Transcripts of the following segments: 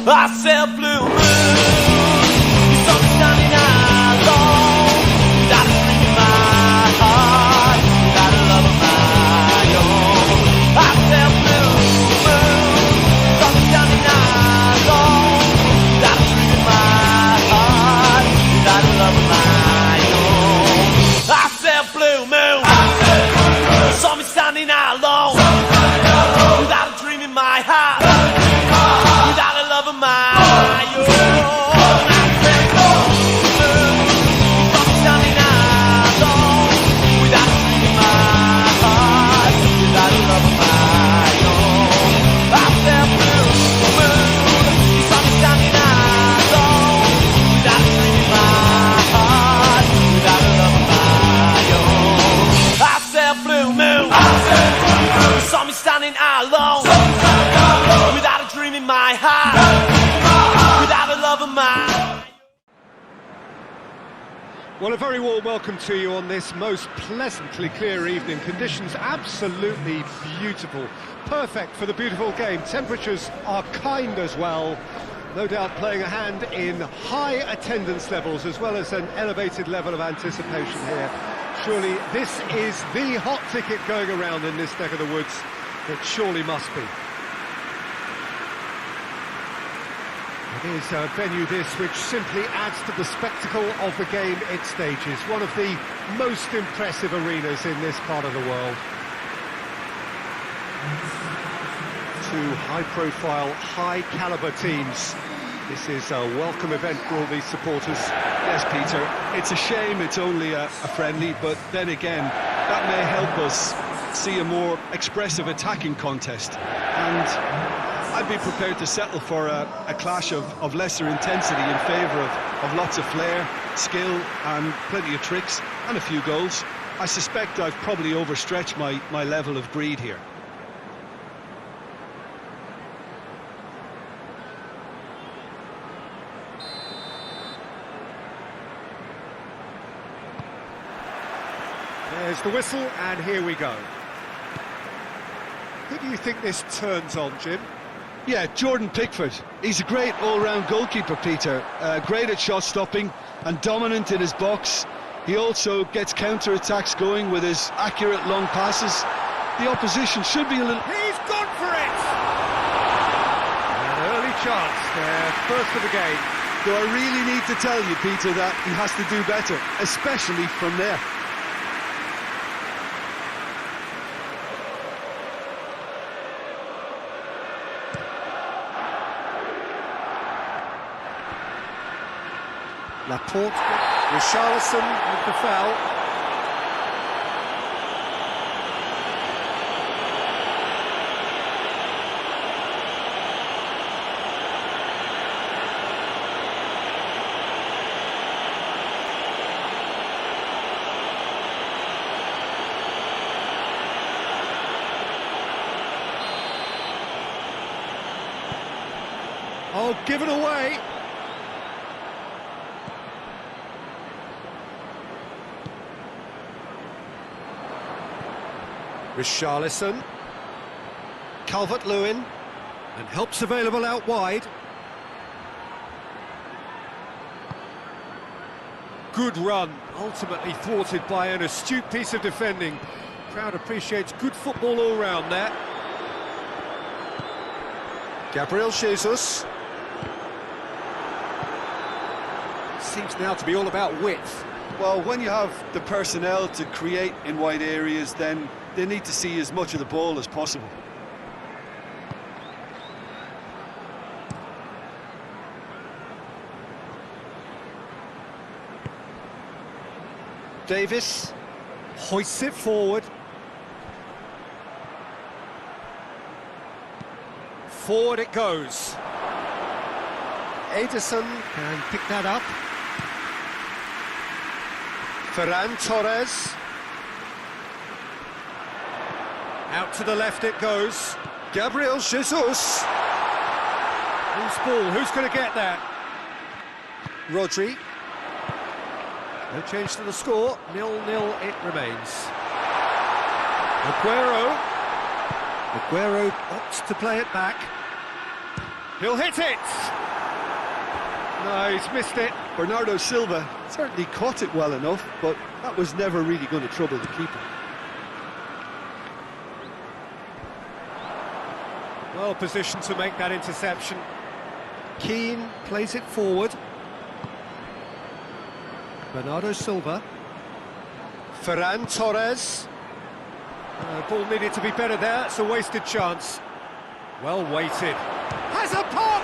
I said blue moon, the sun is shining alone, without a dream in my heart, without a love of my own. I said blue moon, the sun is shining alone, without a dream in my heart, without a love of my own. I said blue moon, the sun is shining alone, without a dream in my heart, without a love of my own. I said blue moon, the sun is shining alone, without a dream in my heart, without a love of my own. I said blue moon, the sun is shining alone, without a dream in my heart, without a love of my own. I said blue moon, the sun is shining alone, without a dream in my heart, without a love of mine. Well, a very warm welcome to you on this most pleasantly clear evening. Conditions absolutely beautiful, perfect for the beautiful game. Temperatures are kind as well, no doubt playing a hand in high attendance levels as well as an elevated level of anticipation here. Surely this is the hot ticket going around in this neck of the woods. It surely must be. It is a venue this which simply adds to the spectacle of the game it stages. One of the most impressive arenas in this part of the world. Two high-profile, high-caliber teams. This is a welcome event for all these supporters. Yes, Peter, it's a shame it's only a friendly, but then again, that may help us see a more expressive attacking contest. And I'd be prepared to settle for a clash of lesser intensity in favour of lots of flair, skill and plenty of tricks and a few goals. I suspect I've probably overstretched my level of greed here. There's the whistle, and here we go. Who do you think this turns on, Jim? Yeah, Jordan Pickford. He's a great all-round goalkeeper, Peter. Great at shot stopping and dominant in his box. He also gets counter-attacks going with his accurate long passes. The opposition should be a little... He's gone for it! An early chance there, first of the game. Do I really need to tell you, Peter, that he has to do better, especially from there? Laporte, Richarlison with the foul. Oh, given away. Richarlison, Calvert-Lewin, and help's available out wide. Good run, ultimately thwarted by an astute piece of defending. Crowd appreciates good football all round there. Gabriel Jesus. Seems now to be all about width. Well, when you have the personnel to create in wide areas, then they need to see as much of the ball as possible. Davis hoists it forward. Forward it goes. Ederson can pick that up. Ferran Torres. Out to the left it goes. Gabriel Jesus. Who's ball? Who's going to get that? Rodri. No change to the score. 0-0 it remains. Aguero opts to play it back. He'll hit it! No, he's missed it. Bernardo Silva certainly caught it well enough, but that was never really going to trouble the keeper. Well positioned to make that interception. Keane plays it forward. Bernardo Silva. Ferran Torres. Ball needed to be better there, it's a wasted chance. Well weighted. Has a pop!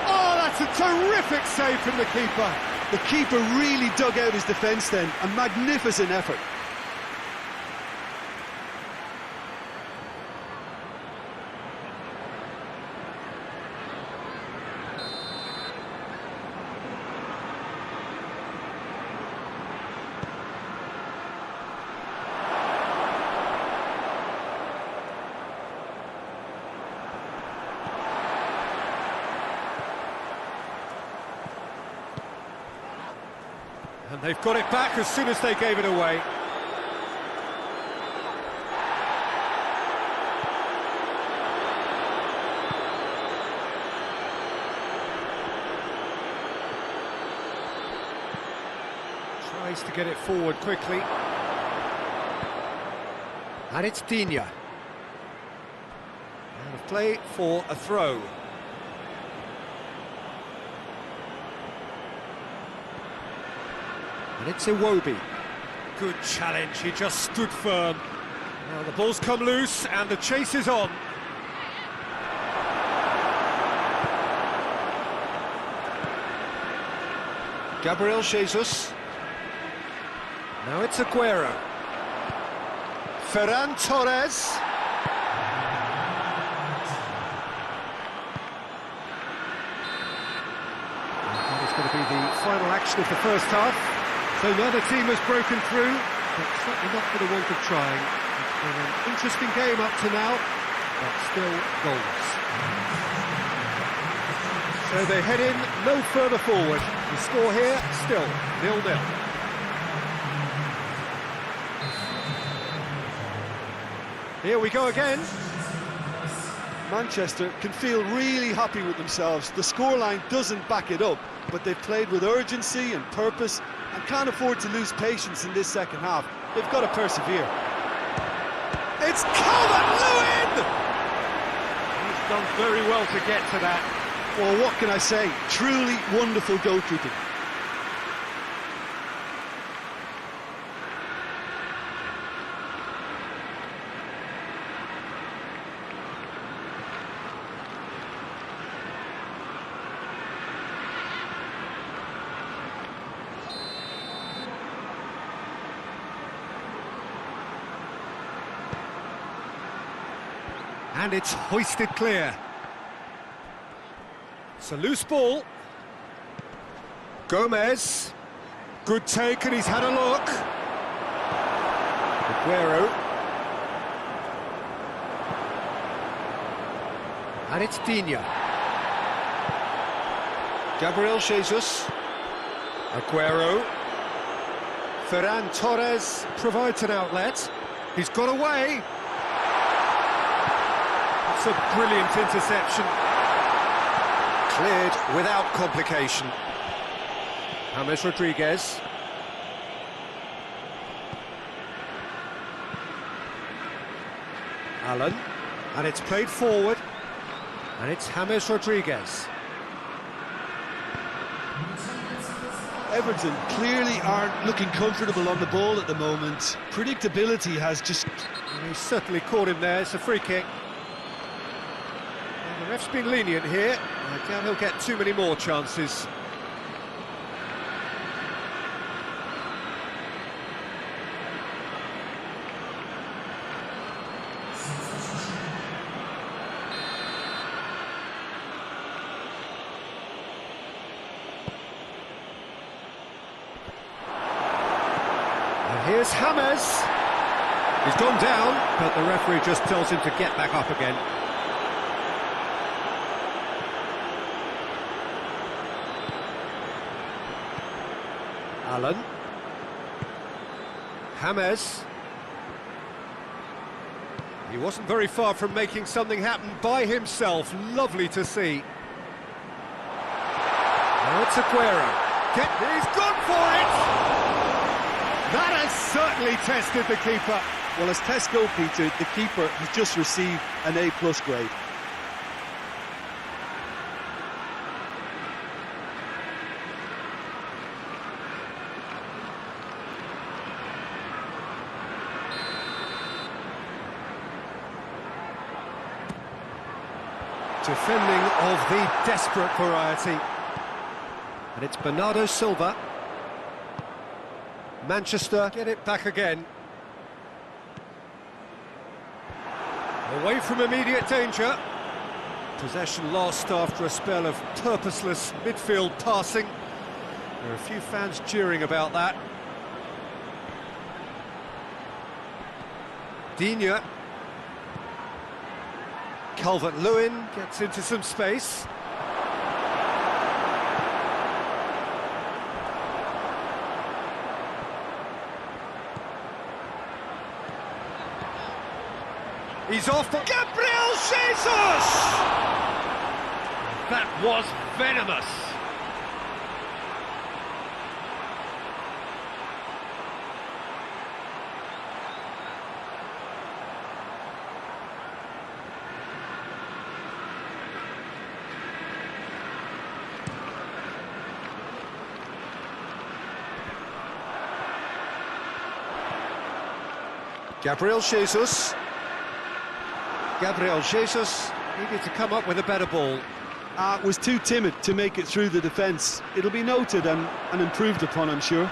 Oh, that's a terrific save from the keeper. The keeper really dug out his defence then, a magnificent effort. And they've got it back as soon as they gave it away. Tries to get it forward quickly. And it's Digne. Out of play for a throw. And it's Iwobi. Good challenge, he just stood firm. Now the ball's come loose and the chase is on. Gabriel Jesus. Now it's Aguero. Ferran Torres. And that is going to be the final action of the first half. So neither team has broken through, but certainly not for the want of trying. It's been an interesting game up to now, but still goalless. So they head in no further forward. The score here, still 0-0. Here we go again. Manchester can feel really happy with themselves. The scoreline doesn't back it up, but they've played with urgency and purpose and can't afford to lose patience in this second half. They've got to persevere. It's Calvert-Lewin! He's done very well to get to that. Well, what can I say? Truly wonderful goalkeeping. And it's hoisted clear. It's a loose ball. Gomez. Good take, and he's had a look. Aguero. And it's Digne. Gabriel Jesus. Aguero. Ferran Torres provides an outlet. He's got away. It's a brilliant interception. Cleared without complication. James Rodriguez. Allen. And it's played forward. And it's James Rodriguez. Everton clearly aren't looking comfortable on the ball at the moment. Predictability has just... And he's certainly caught him there. It's a free kick. And the ref's been lenient here. I doubt he'll get too many more chances. And here's James. He's gone down, but the referee just tells him to get back up again. Allen. James. He wasn't very far from making something happen by himself. Lovely to see. Now it's Aguero. He's gone for it! That has certainly tested the keeper. Well, as tests go, Peter, the keeper has just received an A+ grade. Defending of the desperate variety. And it's Bernardo Silva. Manchester get it back again. Away from immediate danger. Possession lost after a spell of purposeless midfield passing. There are a few fans jeering about that. Digne. Calvert-Lewin gets into some space. He's off for Gabriel Jesus! That was venomous. Gabriel Jesus. Gabriel Jesus needed to come up with a better ball. Was too timid to make it through the defence. It'll be noted and improved upon, I'm sure.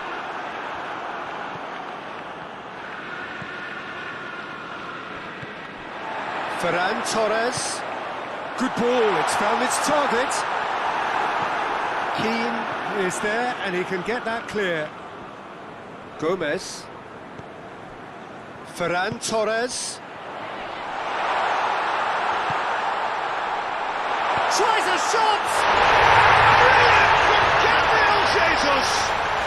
Ferran Torres. Good ball, it's found its target. Keane is there and he can get that clear. Gomez. Ferran Torres. Tries a shot! Brilliant from Gabriel Jesus!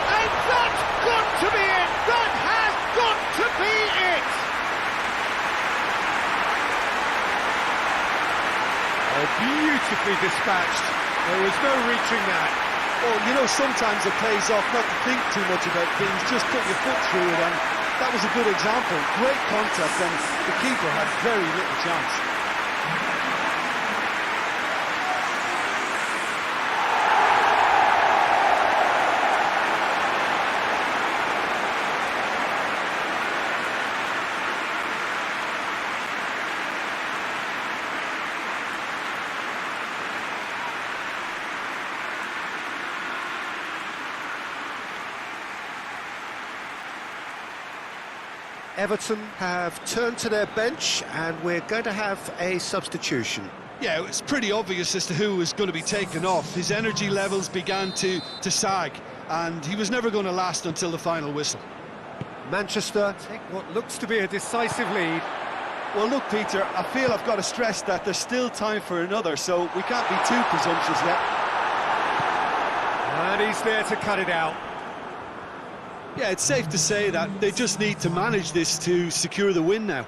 And that's got to be it! That has got to be it! Oh, beautifully dispatched. There was no reaching that. Well, you know, sometimes it pays off not to think too much about things, just put your foot through it, and that was a good example. Great contact, and the keeper had very little chance. Everton have turned to their bench and we're going to have a substitution. Yeah, it's pretty obvious as to who was going to be taken off. His energy levels began to sag, and he was never going to last until the final whistle. Manchester take what looks to be a decisive lead. Well, look, Peter, I feel I've got to stress that there's still time for another, so we can't be too presumptuous yet. And he's there to cut it out. Yeah, it's safe to say that they just need to manage this to secure the win now.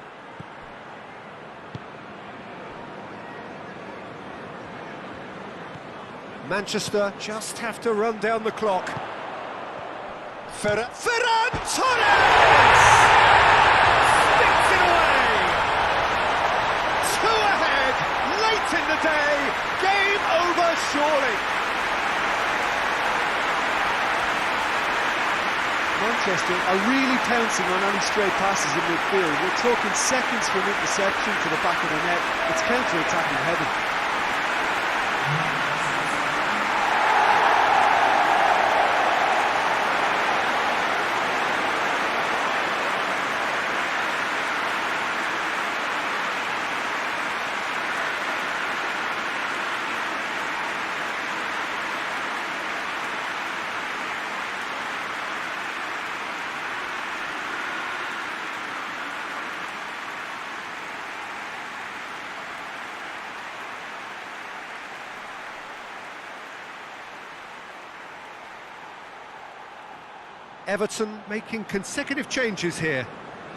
Manchester just have to run down the clock. Ferran Torres! Sticks it away! 2 ahead, late in the day, game over surely. Manchester are really pouncing on any stray passes in midfield. We're talking seconds from interception to the back of the net. It's counter-attacking heavy. Everton making consecutive changes here.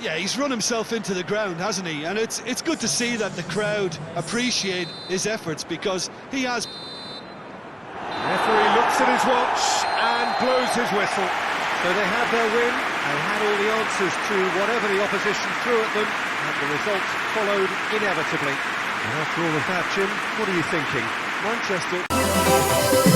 Yeah, he's run himself into the ground, hasn't he? And it's good to see that the crowd appreciate his efforts, because he has... Referee looks at his watch and blows his whistle. So they had their win, they had all the answers to whatever the opposition threw at them, and the result followed inevitably. And after all of that, Jim, what are you thinking? Manchester...